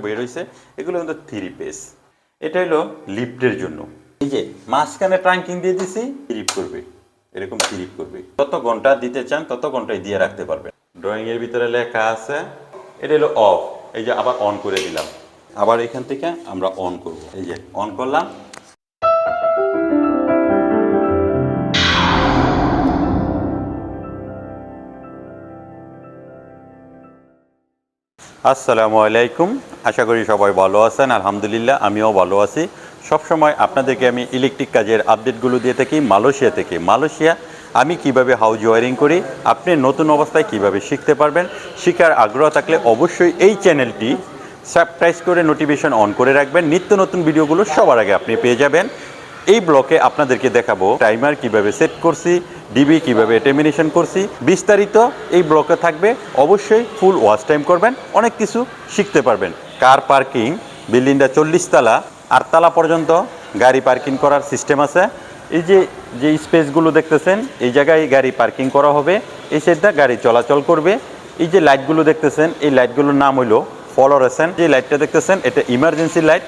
বের হয়েছে, এগুলো কিন্তু 3 পেজ। এটা হলো লিফটের জন্য। এই যে মাঝখানে ট্রাঙ্কিং দিয়ে দিছি, স্লিপ করবে, এরকম স্লিপ করবে। যত ঘন্টা দিতে চান তত ঘন্টায় দিয়ে রাখতে পারবেন। ড্রয়িং এর ভিতরে লেখা আছে, এটা হলো অফ। এই যে আবার অন করে দিলাম, আবার এখান থেকে আমরা অন করব। এই যে অন করলাম, আসসালামু আলাইকুম। আশা করি সবাই ভালো আছেন। আলহামদুলিল্লাহ আমিও ভালো আছি। সবসময় আপনাদেরকে আমি ইলেকট্রিক কাজের আপডেটগুলো দিয়ে থাকি মালয়েশিয়া থেকে। মালয়েশিয়া আমি কিভাবে হাউস ওয়ারিং করি, আপনি নতুন অবস্থায় কিভাবে শিখতে পারবেন, শেখার আগ্রহ থাকলে অবশ্যই এই চ্যানেলটি সাবস্ক্রাইব করে নোটিফিকেশন অন করে রাখবেন। নিত্য নতুন ভিডিওগুলো সবার আগে আপনি পেয়ে যাবেন। এই ব্লকে আপনাদেরকে দেখাবো টাইমার কিভাবে সেট করছি, ডিবি কিভাবে টার্মিনেশন করছি, বিস্তারিত এই ব্লকে থাকবে। অবশ্যই ফুল ওয়াচ টাইম করবেন, অনেক কিছু শিখতে পারবেন। কার পার্কিং, বিল্ডিংটা 40 তলা, 8 তলা পর্যন্ত গাড়ি পার্কিং করার সিস্টেম আছে। এই যে স্পেসগুলো দেখতেছেন, এই জায়গায় গাড়ি পার্কিং করা হবে, এই সাইডটা গাড়ি চলাচল করবে। এই যে লাইটগুলো দেখতেছেন, এই লাইটগুলোর নাম হলো ফ্লোরেসেন্ট। যে লাইটটা দেখতেছেন এটা ইমার্জেন্সি লাইট,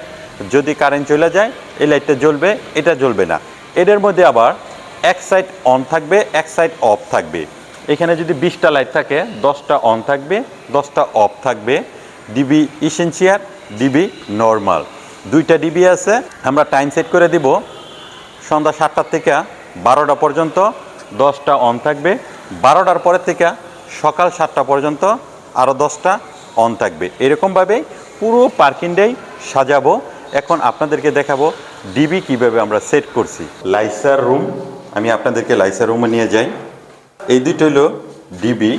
যদি কারেন্ট চলে যায় এই লাইটটা জ্বলবে, এটা জ্বলবে না। এদের মধ্যে আবার এক সাইড অন থাকবে, এক সাইড অফ থাকবে। এখানে যদি 20টা লাইট থাকে, 10টা অন থাকবে, 10টা অফ থাকবে। ডিবি ইসেনশিয়াল, ডিবি নর্মাল, 2টা ডিবি আছে। আমরা টাইম সেট করে দিব সন্ধ্যা 7টা থেকে 12টা পর্যন্ত 10টা অন থাকবে। 12টার পরে থেকে সকাল 7টা পর্যন্ত আরও 10টা অন থাকবে। এরকমভাবে পুরো পার্কিংটাই সাজাবো। এখন আপনাদেরকে দেখাবো ডিবি কিভাবে আমরা সেট করছি। লাইসার রুম, আমি আপনাদেরকে লাইসার রুমে নিয়ে যাই। এই দুটো হলো DB,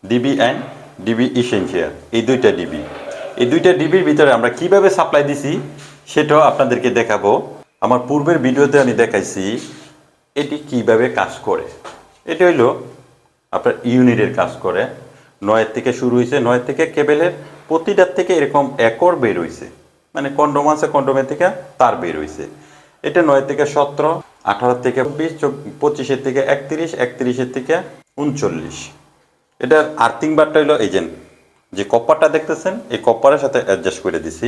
DB and DB essential, এই 2টা ডিবি। এই 2টা ডিবির ভিতরে আমরা কিভাবে সাপ্লাই দিছি সেটাও আপনাদেরকে দেখাবো। আমার পূর্বের ভিডিওতে আমি দেখাইছি এটি কিভাবে কাজ করে। এটা হইলো আপনার ইউনিটের কাজ করে। 9 থেকে শুরু হয়েছে, 9 থেকে কেবেলের প্রতিটার থেকে এরকম একর বের হয়েছে, মানে কন্ডম আছে, কন্ডোমের থেকে তার বের হয়েছে। এটা 9 থেকে 17, 18 থেকে 20, 25 থেকে 31, 31 থেকে 39। এটার আর্থিং বারটা হলো এই যে কপারটা দেখতেছেন, এই কপারের সাথে অ্যাডজাস্ট করে দিছি।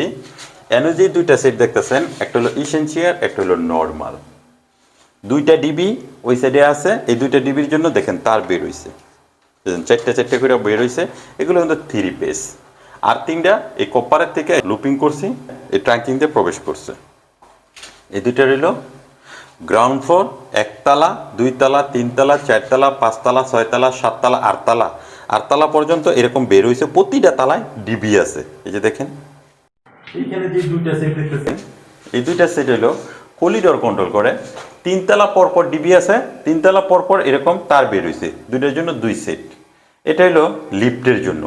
এনে যে 2টা সেট দেখতেছেন, একটা হলো ইসেনশিয়াল, একটা হলো নর্মাল। 2টা ডিবি ওই সাইডে আছে, এই 2টা ডিবির জন্য দেখেন তার বের হয়েছে, 4টে করে বের হয়েছে। এগুলো কিন্তু 3 পেজ। আর্থিংটা এই কপারের থেকে লুপিং করছি, এই ট্রাঙ্কিং দিয়ে প্রবেশ করছে। এই 2টা রইল গ্রাউন্ড ফ্লোর, 1 তলা, 2 তলা, 3 তলা, 4 তলা, 5 তলা, 6 তলা, 7 তলা, 8 তলা। 8 তলা পর্যন্ত এরকম বের হয়েছে। প্রতিটা তলায় ডিবি আছে। এই যে দেখেন এইখানে যে 2টা সেট দেখতেছেন, এই 2টা সেট হলো কলিডর কন্ট্রোল করে। 3 তলা পরপর ডিবি আছে, 3 তলা পরপর এরকম তার বের হয়েছে, 2টার জন্য 2 সেট। এটা হলো লিফটের জন্য।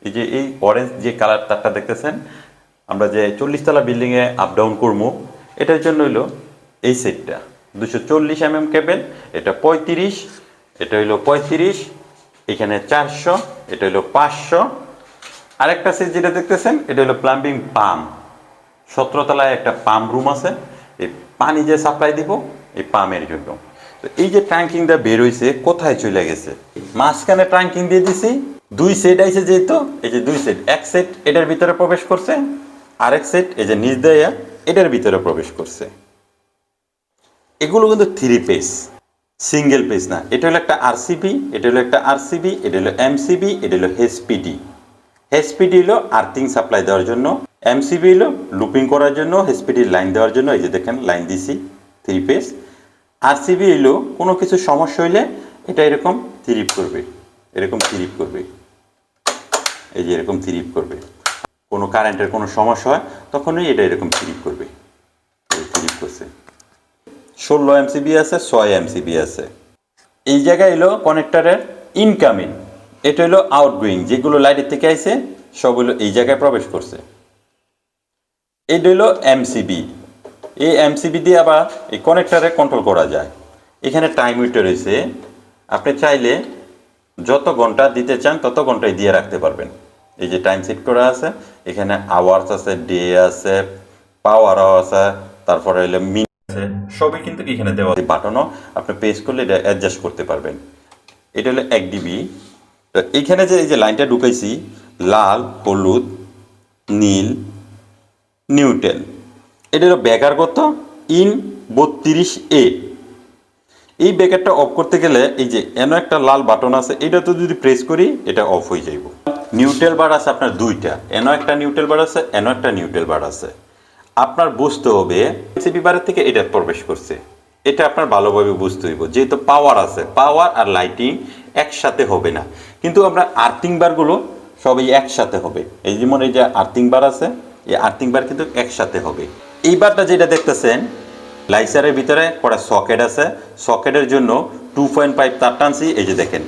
এই যে এই অরেঞ্জ যে কালার তারটা দেখতেছেন, আমরা যে 40 তলা বিল্ডিংয়ে আপ ডাউন করবো, এটার জন্য হলো এই সেটটা 240 mm কেবেল। এটা 35, এটা হলো 35, এখানে 400, এটা হলো 500। আরেকটা সেট যেটা দেখতেছেন, এটা হলো প্লাম্বিং পাম্প। 17 তলায় একটা পাম্প রুম আছে, এই পানি যে সাপ্লাই দিব এই পাম্পের জন্য। তো এই যে ট্যাঙ্কিংটা বের হয়েছে, কোথায় চলে গেছে? মাঝখানে ট্যাঙ্কিং দিয়ে দিছি, 2 সেট আইছে যেহেতু, এই যে 2 সেট, এক সেট এটার ভিতরে প্রবেশ করছে, আরেক সেট এই যে নিচ দেয়া এটার ভিতরে প্রবেশ করছে। এগুলো কিন্তু 3 পেজ, সিঙ্গেল পেজ না। এটা হলো একটা আরসিবি, এটা হলো একটা আরসিবি, এটা হলো এমসিবি, এটা হলো এইচপিডি। এইচপিডি হলো আর্থিং সাপ্লাই দেওয়ার জন্য, এমসিবি হলো লুপিং করার জন্য, এইচপিডি লাইন দেওয়ার জন্য। এই যে দেখেন লাইন দিছি, 3 পেজ। আরসিবি হলো কোনো কিছু সমস্যা হইলে এটা এরকম থ্রিপ করবে, এরকম থ্রিপ করবে, এই যে এরকম থ্রিপ করবে। কোনো কারেন্টের কোনো সমস্যা হয় তখনই এটা এরকম থ্রিপ করবে। থ্রিপ করছে। 16 এমসিবি আছে, 6 এমসিবি আছে। এই জায়গায় এলো কানেক্টরের ইনকামিং, এটা হলো আউটগোয়িং, যেগুলো লাইটের থেকে আইছে সব হলো এই জায়গায় প্রবেশ করছে। এটা হলো এমসিবি। এই এমসিবি দিয়ে আবার এই কানেক্টরে কন্ট্রোল করা যায়। এখানে টাইম মিটার রয়েছে, আপনি চাইলে যত ঘন্টা দিতে চান তত ঘন্টায় দিয়ে রাখতে পারবেন। এই যে টাইম সেট করা আছে, এখানে আওয়ার্স আছে, ডে আছে, পাওয়ার আছে, তারপরে হলো মিনিট আছে, সবই কিন্তু এখানে দেওয়া। বাটনও আপনি প্রেস করলে এটা অ্যাডজাস্ট করতে পারবেন। এটা হলো 1 ডিবি। তো এইখানে যে এই যে লাইনটা ঢুকাইছি, লাল, হলুদ, নীল, নিউট্রাল। এটা হলো ব্যাকার কত ইন 32A। এই ব্যাকারটা অফ করতে গেলে এই যে এন একটা লাল বাটন আছে, এটা তো যদি প্রেস করি এটা অফ হয়ে যাইব। নিউট্রাল বার আছে আপনার দুইটা, এনও একটা নিউট্রাল বার আছে, এনও একটা নিউট্রাল বার আছে। আপনার বুঝতে হবে সিপি বারের থেকে এটা প্রবেশ করছে, এটা আপনার ভালোভাবে বুঝতে হইব। যেহেতু পাওয়ার আছে, পাওয়ার আর লাইটিং একসাথে হবে না, কিন্তু আমরা আর্থিং বারগুলো সবই একসাথে হবে। এই যেমন এই যে আর্থিং বার আছে, এই আর্থিং বার কিন্তু একসাথে হবে। এই বারটা যেটা দেখতেছেন লাইসারের ভিতরে কটা সকেট আছে, সকেটের জন্য 2.5 তার টানছি, এই যে দেখেন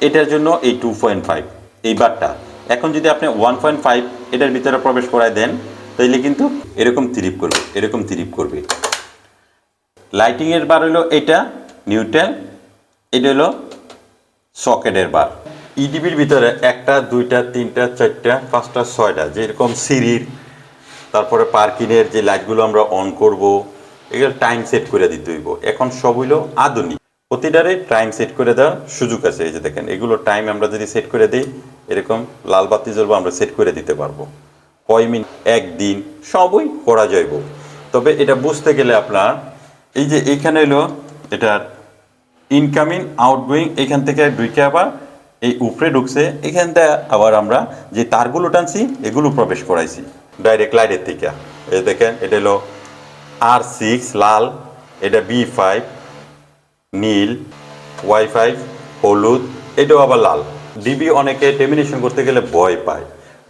এটার জন্য এই 2.5 এই বারটা। এখন যদি আপনি 1.5 এটার ভিতরে প্রবেশ করায় দেন তাইলে কিন্তু এরকম তিরিপ করবে, এরকম তিরিপ করবে। লাইটিংয়ের বার হলো এটা নিউট্রাল, এটা হলো সকেটের বার। ইডিবির ভিতরে একটা, দুইটা, তিনটা, চারটা, পাঁচটা, ছয়টা, যেরকম সিঁড়ির, তারপরে পার্কিংয়ের যে লাইটগুলো আমরা অন করব, এগুলো টাইম সেট করে দিতে হইব। এখন সব হইলো আধুনিক, প্রতিটারে টাইম সেট করে দেওয়ার সুযোগ আছে। এই যে দেখেন এগুলো টাইম আমরা যদি সেট করে দিই, এরকম লাল বাতি জ্বলবো, আমরা সেট করে দিতে পারবো কয় মিনিট, একদিন, সবই করা যাইব। তবে এটা বুঝতে গেলে আপনার এই যে এইখানে হলো এটার ইনকামিং আউটগোয়িং, এখান থেকে ঢুকে আবার এই উপরে ঢুকছে, এখান থেকে আবার আমরা যে তারগুলো টানছি এগুলো প্রবেশ করাইছি ডাইরেক্ট লাইটের থেকে। এই দেখেন এটা হলো R6 লাল, এটা B5 নীল, Y5 হলুদ, এটাও আবার লাল। ডিবি অনেকে টেমিনেশন করতে গেলে ভয় পায়,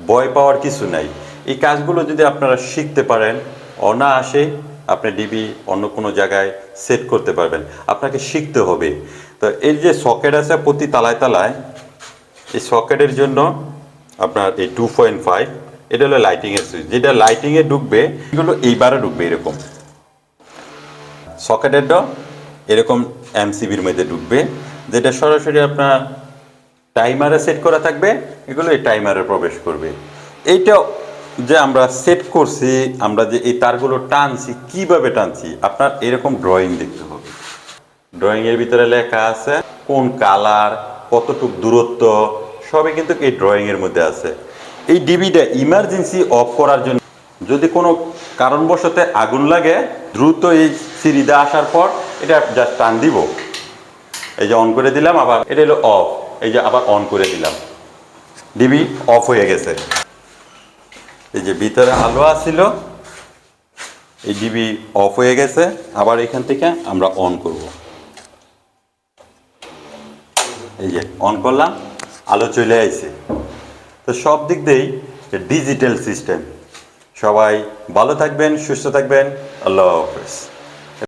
ভয় পাওয়ার কিছু নাই। এই কাজগুলো যদি আপনারা শিখতে পারেন, অনায়াসে আপনি ডিবি অন্য কোনো জায়গায় সেট করতে পারবেন। আপনাকে শিখতে হবে। তো এই যে সকেট আছে প্রতি তালায় তালায়, এই সকেটের জন্য আপনার এই 2.5, এটা হলো লাইটিংয়ের সুইচ, যেটা লাইটিংয়ে ঢুকবে এগুলো এইবারে ঢুকবে এরকম। সকেটেরটা এরকম এমসিবির মধ্যে ঢুকবে, যেটা সরাসরি আপনার টাইমারে সেট করা থাকবে, এগুলো এই টাইমারে প্রবেশ করবে। এইটা যে আমরা সেট করছি, আমরা যে এই তারগুলো টানছি, কিভাবে টানছি আপনার এরকম ড্রয়িং দেখতে হবে। ড্রয়িংয়ের ভিতরে লেখা আছে কোন কালার, কতটুক দূরত্ব, সবই কিন্তু এই ড্রয়িংয়ের মধ্যে আছে। এই ডিবিটা ইমার্জেন্সি অফ করার জন্য যদি কোনো কারণবশত আগুন লাগে, দ্রুত এই সিঁড়িতে আসার পর এটা জাস্ট টান দিব, এই যে অন করে দিলাম, আবার এটা হলো অফ, এই যে আবার অন করে দিলাম, ডিবি অফ হয়ে গেছে। এই যে ভিতরে আলো আসছিল, এই ডিবি অফ হয়ে গেছে, আবার এখান থেকে আমরা অন করব। এই যে অন করলাম, আলো চলে আসছে। তো সব দিক দিয়েই ডিজিটাল সিস্টেম। সবাই ভালো থাকবেন, সুস্থ থাকবেন, আল্লাহ হাফেজ।